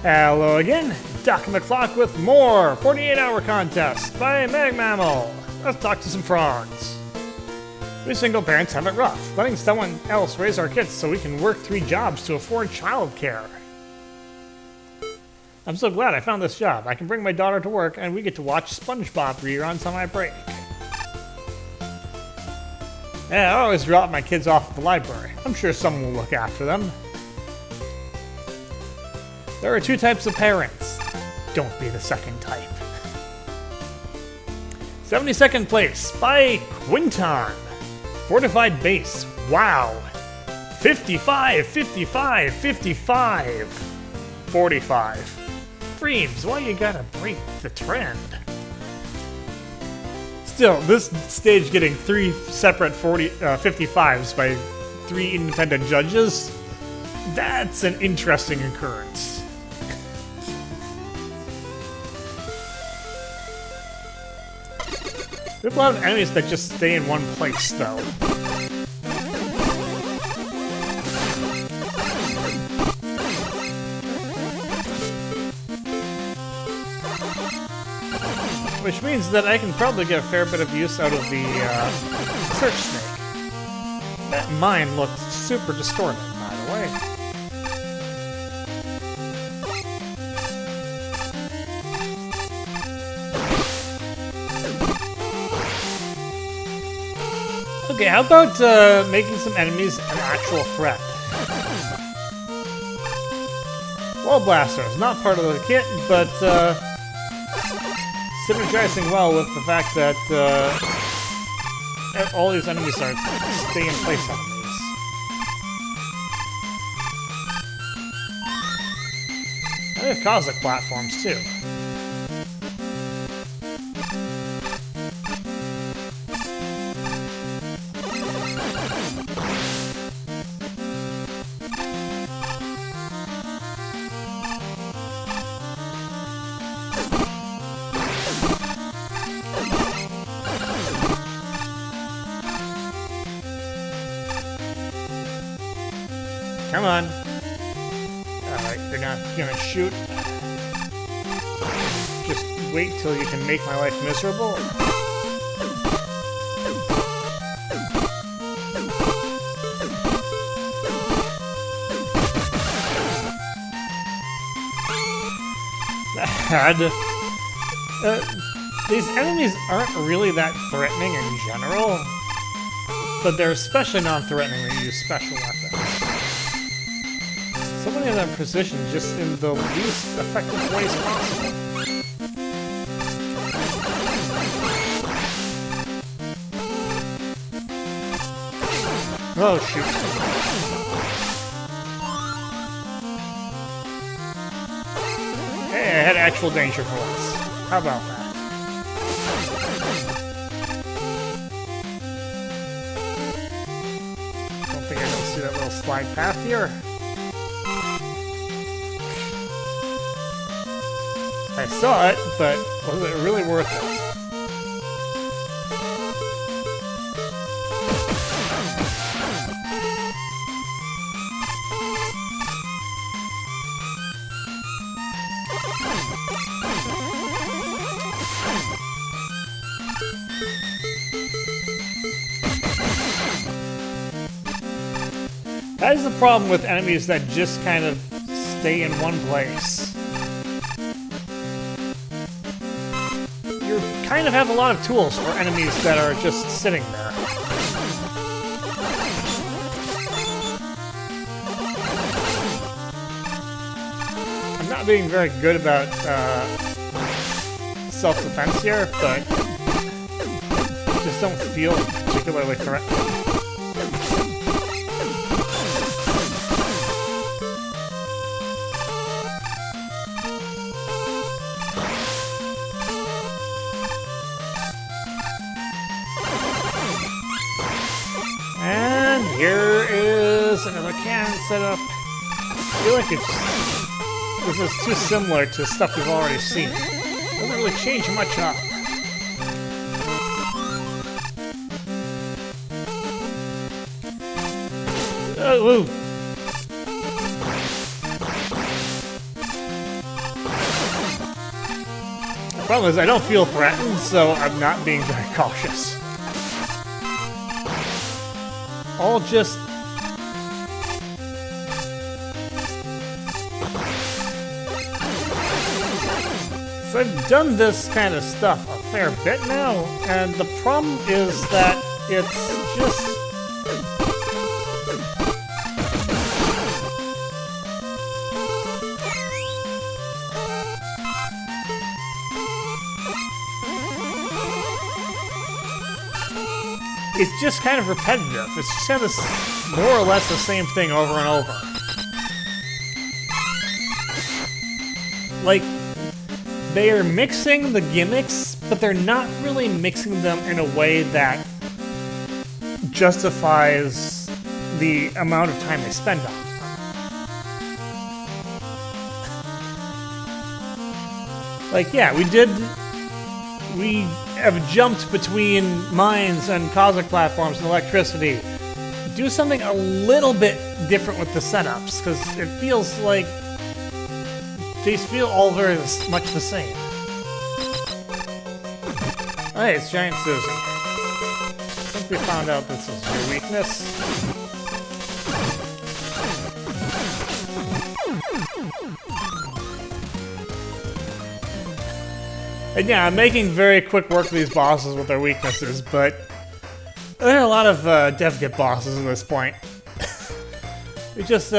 Hello again, Doc McClock with more 48-hour contest by MAG48HMML. Let's talk to some frogs. We single parents have it rough, letting someone else raise our kids so we can work 3 jobs to afford childcare. I'm so glad I found this job. I can bring my daughter to work and we get to watch SpongeBob reruns on my break. Yeah, I always drop my kids off at the library. I'm sure someone will look after them. There are 2 types of parents. Don't be the second type. 72nd place by Quinton. Fortified base. Wow. 55, 55, 55. 45. Freebs, why you gotta break the trend? Still, this stage getting 3 separate 55s by 3 independent judges, that's an interesting occurrence. We have a lot of enemies that just stay in one place, though. Which means that I can probably get a fair bit of use out of the search snake. That mine looked super distorted, by the way. Okay, how about making some enemies an actual threat? Wall Blaster is not part of the kit, but synergizing well with the fact that all these enemies are stay-in-place enemies. And they have cosmic platforms, too. Come on. Alright, they're not gonna shoot. Just wait till you can make my life miserable. Bad. These enemies aren't really that threatening in general, but they're especially non-threatening when you use special weapons. So many of them positioned just in the least effective ways possible. Oh, shoot. Hey, I had actual danger for once. How about that? Don't think I can see that little slide path here. I saw it, but was it really worth it? That is the problem with enemies that just kind of stay in one place. Kind of have a lot of tools for enemies that are just sitting there. I'm not being very good about self-defense here, but just don't feel particularly threatening. And here is another cannon setup. I feel like this is too similar to stuff we've already seen. It doesn't really change much up. Problem is, I don't feel threatened, so I'm not being very cautious. I'll just... So I've done this kind of stuff a fair bit now, and the problem is that it's just... It's just kind of repetitive. It's just kind of more or less the same thing over and over. Like, they are mixing the gimmicks, but they're not really mixing them in a way that justifies the amount of time they spend on them. Like, yeah, we have jumped between mines and cosmic platforms and electricity. Do something a little bit different with the setups, because it feels like these feel all very much the same. Oh, hey, it's Giant Susan. I think we found out this is your weakness. And yeah, I'm making very quick work of these bosses with their weaknesses, but there are a lot of dev-kit bosses at this point. We just,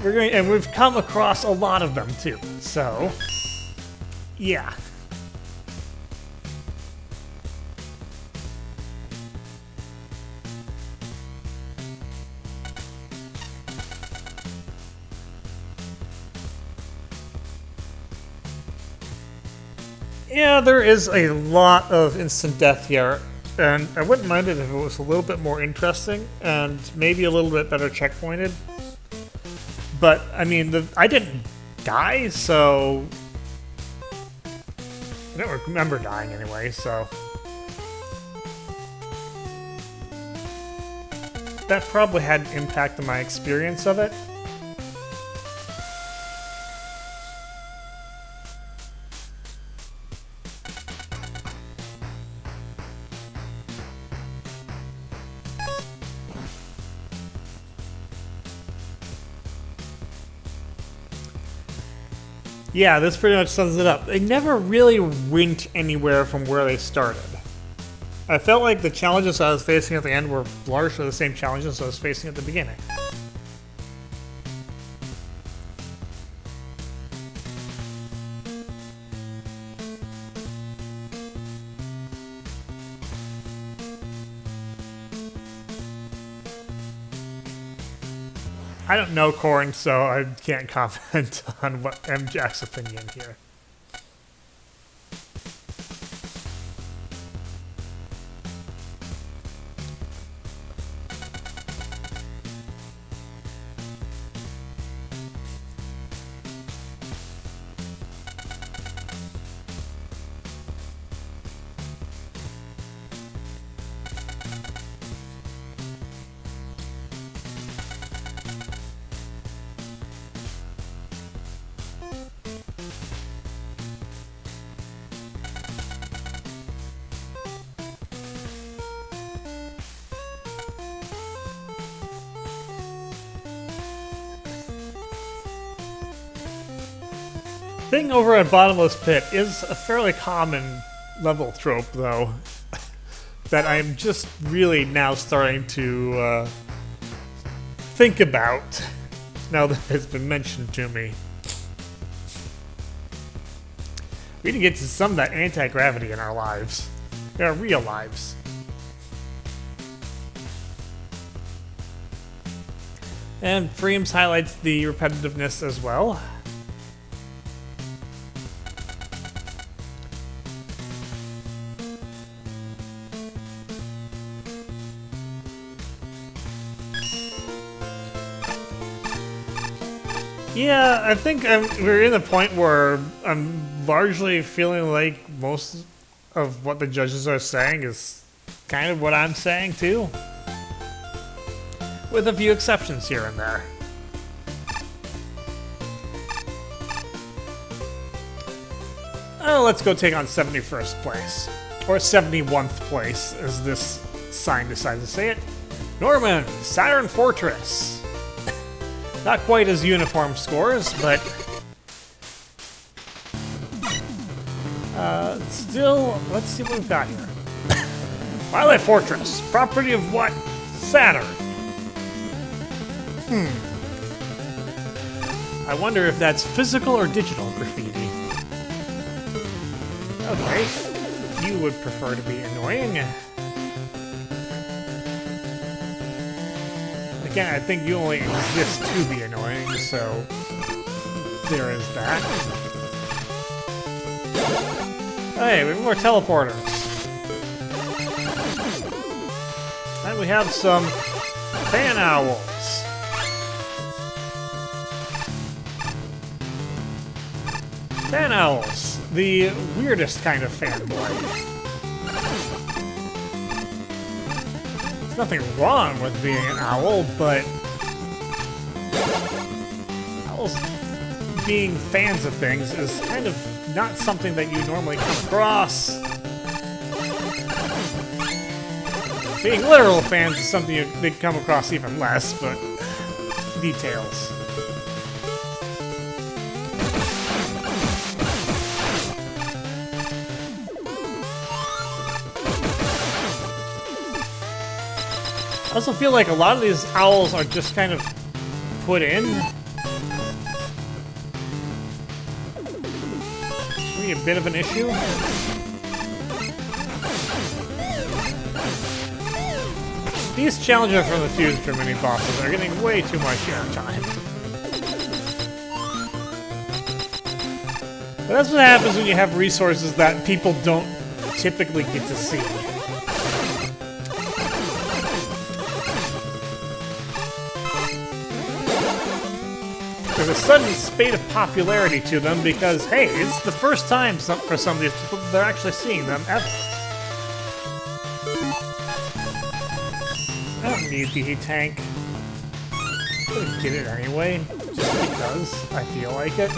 we've come across a lot of them too, so, yeah. Yeah, there is a lot of instant death here, and I wouldn't mind it if it was a little bit more interesting and maybe a little bit better checkpointed. But, I mean, I didn't die, so... I don't remember dying anyway, so... That probably had an impact on my experience of it. Yeah, this pretty much sums it up. They never really went anywhere from where they started. I felt like the challenges I was facing at the end were largely the same challenges I was facing at the beginning. I don't know Corn, so I can't comment on what MJack's opinion here. Thing over at Bottomless Pit is a fairly common level trope, though, that I'm just really now starting to think about, now that it's been mentioned to me. We need to get to some of that anti-gravity in our lives, in our real lives. And Freems highlights the repetitiveness as well. Yeah, I think we're in the point where I'm largely feeling like most of what the judges are saying is kind of what I'm saying too, with a few exceptions here and there. Oh, let's go take on 71st place. Or 71th place, as this sign decides to say it. Norman, Saturn Fortress. Not quite as uniform scores, but... still, let's see what we've got here. Twilight Fortress, property of what? Saturn. I wonder if that's physical or digital graffiti. Okay, you would prefer to be annoying. Again, I think you only exist to be annoying, so there is that. Hey, we have more teleporters. And we have some fan owls. Fan owls, the weirdest kind of fanboy. There's nothing wrong with being an owl, but owls being fans of things is kind of not something that you normally come across. Being literal fans is something they come across even less, but details. I also feel like a lot of these owls are just kind of put in. It's really a bit of an issue. These challenges from the future mini bosses are getting way too much airtime. But that's what happens when you have resources that people don't typically get to see. There's a sudden spate of popularity to them because, hey, it's the first time for some of these people they're actually seeing them ever. I don't need the heat tank. I'm gonna get it anyway, just because I feel like it.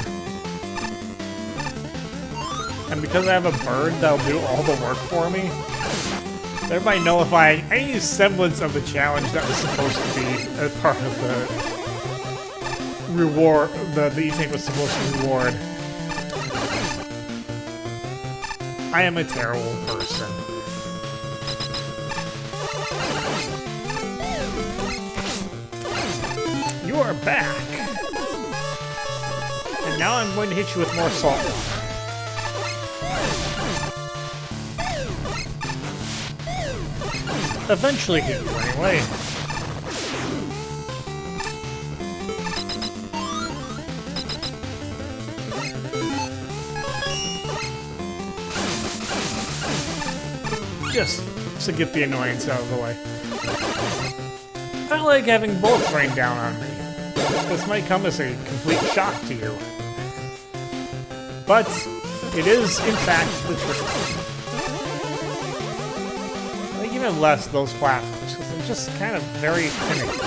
And because I have a bird that'll do all the work for me, thereby nullifying any semblance of the challenge that was supposed to be as part of the reward, the heat tank was supposed to reward. I am a terrible person. You are back! And now I'm going to hit you with more salt water. Eventually hit you anyway. Just to get the annoyance out of the way. I don't like having bullets rain down on me. This might come as a complete shock to you. But it is, in fact, the truth. I like even less those platforms, because they're just kind of very finicky.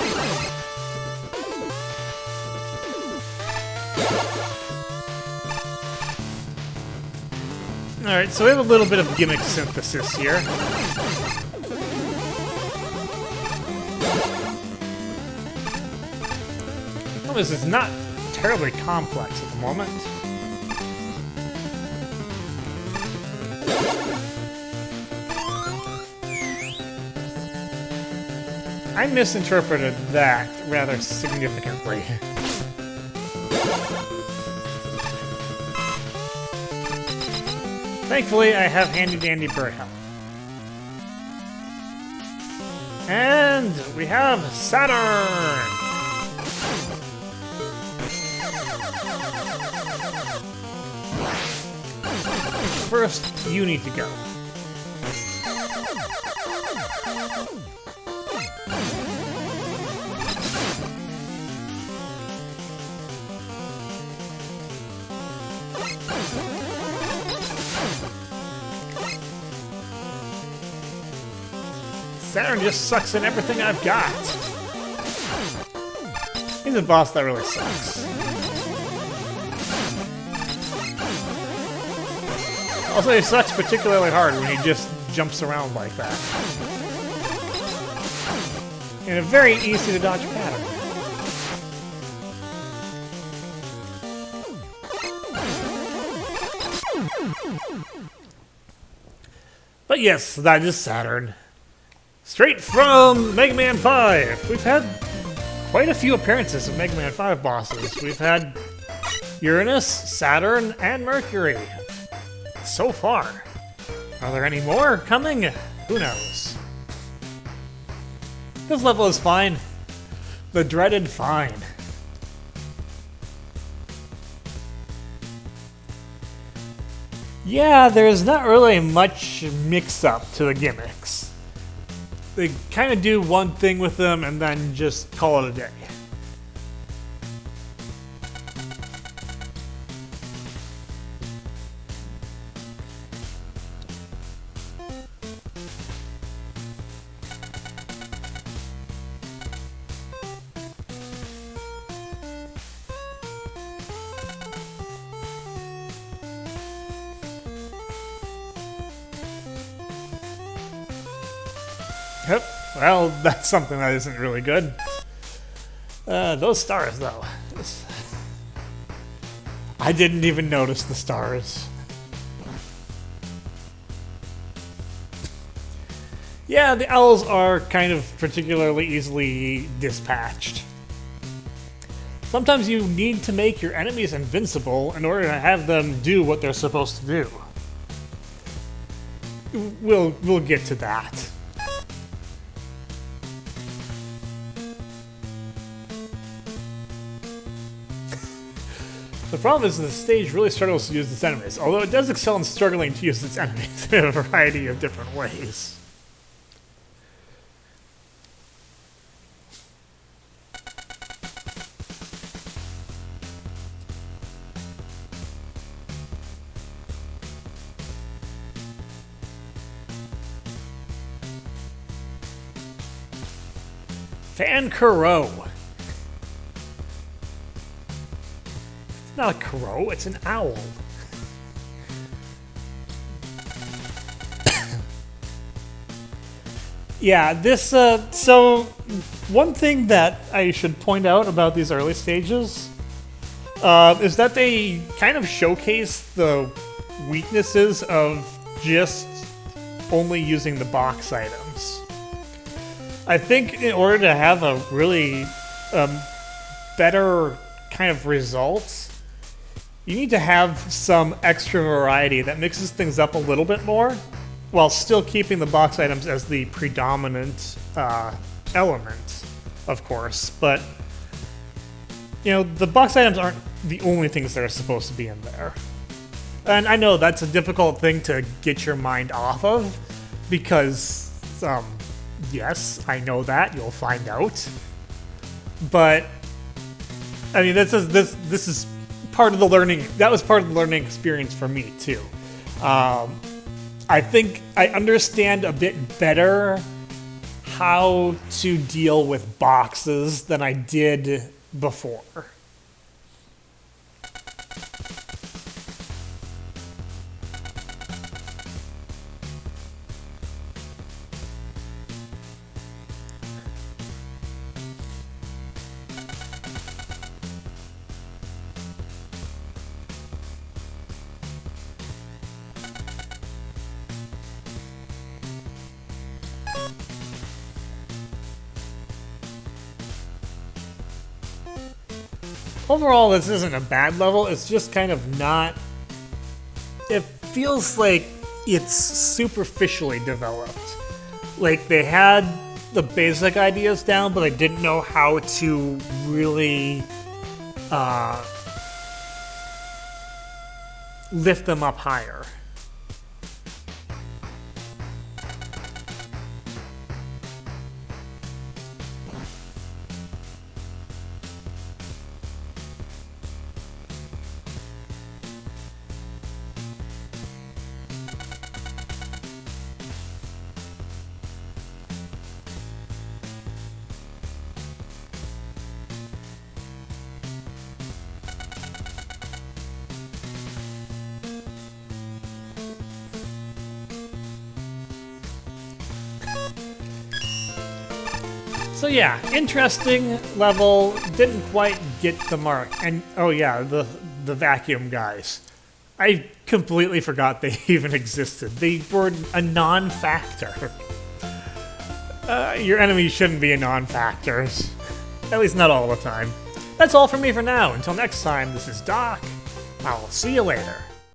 Alright, so we have a little bit of gimmick synthesis here. Well, this is not terribly complex at the moment. I misinterpreted that rather significantly. Thankfully, I have handy-dandy bird help. And we have Saturn! First, you need to go. Saturn just sucks in everything I've got. He's a boss that really sucks. Also, he sucks particularly hard when he just jumps around like that. In a very easy to dodge pattern. But yes, that is Saturn. Straight from Mega Man 5. We've had quite a few appearances of Mega Man 5 bosses. We've had Uranus, Saturn, and Mercury. So far. Are there any more coming? Who knows? This level is fine. The dreaded fine. Yeah, there's not really much mix-up to the gimmicks. They kind of do one thing with them and then just call it a day. Yep, well, that's something that isn't really good. Those stars, though. I didn't even notice the stars. Yeah, the owls are kind of particularly easily dispatched. Sometimes you need to make your enemies invincible in order to have them do what they're supposed to do. We'll get to that. The problem is the stage really struggles to use its enemies, although it does excel in struggling to use its enemies in a variety of different ways. Fan Crow. It's not a crow, it's an owl. Yeah, this, so one thing that I should point out about these early stages is that they kind of showcase the weaknesses of just only using the box items. I think in order to have a really better kind of result, you need to have some extra variety that mixes things up a little bit more, while still keeping the box items as the predominant element, of course. But, you know, the box items aren't the only things that are supposed to be in there. And I know that's a difficult thing to get your mind off of, because, yes, I know that, you'll find out. But, I mean, this is part of the learning, that was part of the learning experience for me, too. I think I understand a bit better how to deal with boxes than I did before. Overall, this isn't a bad level, it's just kind of not... It feels like it's superficially developed. Like, they had the basic ideas down, but they didn't know how to really lift them up higher. So yeah, interesting level, didn't quite get the mark. And oh yeah, the vacuum guys. I completely forgot they even existed. They were a non-factor. Your enemies shouldn't be a non-factors. At least not all the time. That's all from me for now. Until next time, this is Doc. I'll see you later.